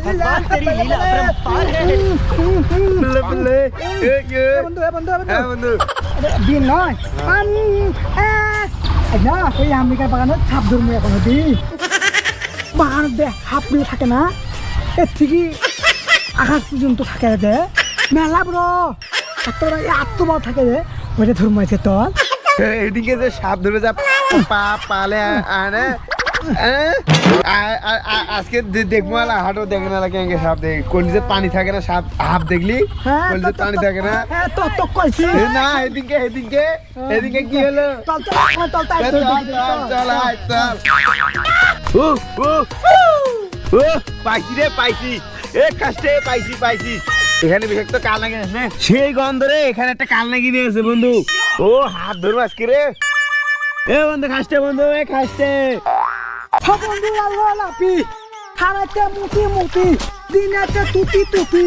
भगवान तेरी लीला अपरंपार है। बल्ले बल्ले ये বন্ধু বন্ধু বন্ধু বিল নয় না এই আমেরিকার বাগানে সাপ ধরবো এখন দি বাগান দে হাফ মিলে থাকে না এর থেকে আকাশ পর্যন্ত থাকে দে মেলা ব্রো এত বড় থাকে দে ওইটা ধর্ম আছে তোর এদিকে যে সাপ ধরে যা পালে আনে আজকে দেখবো হাটও দেখে না লাগে সাপ দেখ কলিজে পানি থাকে না সাপ হাফ দেখলি কলিজে পানি থাকে না তো কইছি না এদিকে এদিকে এদিকে কি হলো চল চল পাইছি রে পাইছি এ কাষ্টে পাইছি এখানে বিশেষ তো কাল নাকি আছে সেই গন্ধ রে এখানে একটা কাল নাকি নিয়েছে বন্ধু ও হাত ধরবো আজকে রে এ বন্ধু খাসতে বন্ধু এ খাসতে বন্ধু আল্লাহ লাপি হারাতে মুতি দিনাতে তুতি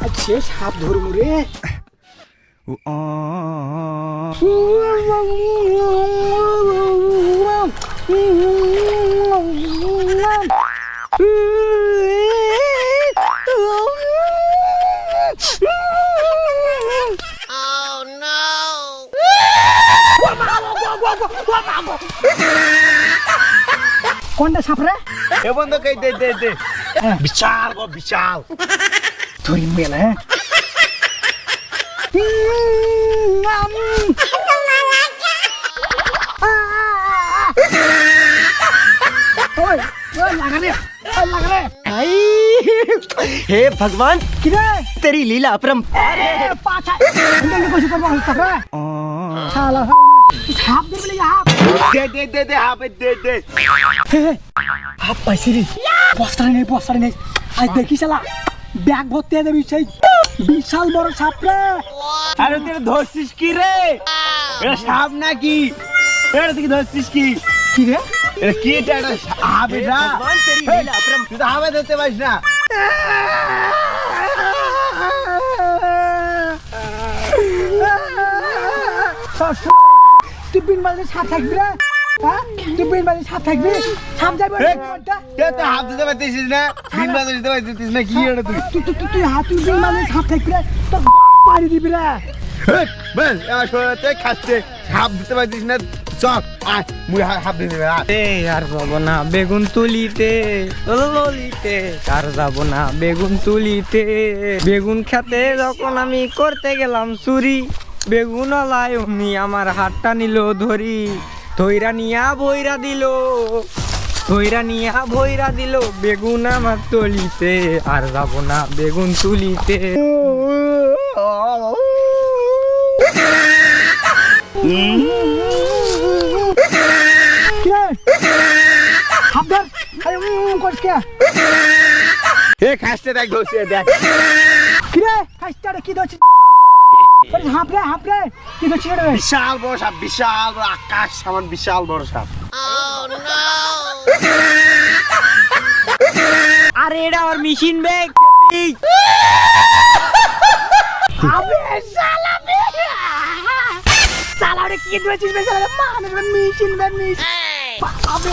আচ্ছা সাপ ধরবো রে কোনটা সাপ রে এ বন্ধু কই দে বিশাল গো বিশাল ধরি মেলে हे भगवान কিরে तेरी लीला अपरंपार है। পাছা এন্ডে কইছি করব হস্তা রে শালা সাপ ধরবি হাপ দে হাফে দে হাপ পাইছি রে বস্তা নেই আজ দেখি শালা ব্যাগ ভর্তি হয়ে যাবি সেই বিশাল বড় সাপ রে আরে তুই ধরছিস কি রে এটা সাপ নাকি এটা তুই ধরছিস কি কি রে এটা কি এটা হাফ हे এটা भगवान तेरी लीला अपरंपार। তুই তো হাফে ধরতে পারিস না তুই বিন বাজে সাপ থাকবি রে হ্যাঁ তুই বিন বাজে সাপ থাকবি সাপ যাবে তুই হাফ দিতে পারতিস না দিন বাজার দিতে পারতিস না কি এটা তুই তুই হাত তুই বিন বাজে সাপ থাকবি রে তোর পাড়ি দিবি রে বেশ আমার শোনাতে খাচ্ছে হাফ দিতে পারতিস না চল আয় মুই হাফ দিতে পারি আর যাবো না বেগুন তুলিতে ললিতে আর যাবো না বেগুন তুলিতে বেগুন খেতে যখন আমি করতে গেলাম চুরি বেগুন আলাই অমনি আমার হাতটা নিল ধরি ধইরা নিয়া ভইরা দিল বেগুন আমার তলিতে আর যাবো না বেগুন তুলিতে হাপ ধর আরে করিস কে এ খাচ্ছে দেখ ধরছে দেখ কি রে খাইছটা কি দছিস হাপ রে কি দছিস রে বিশাল বড় সাপ বিশাল বড় আকাশ সমান বিশাল বড় সাপ আরে এটা আর মেশিন ব্যাগ আবে শালা রে কি দছিস বে শালা মানুষ মেশিন আবে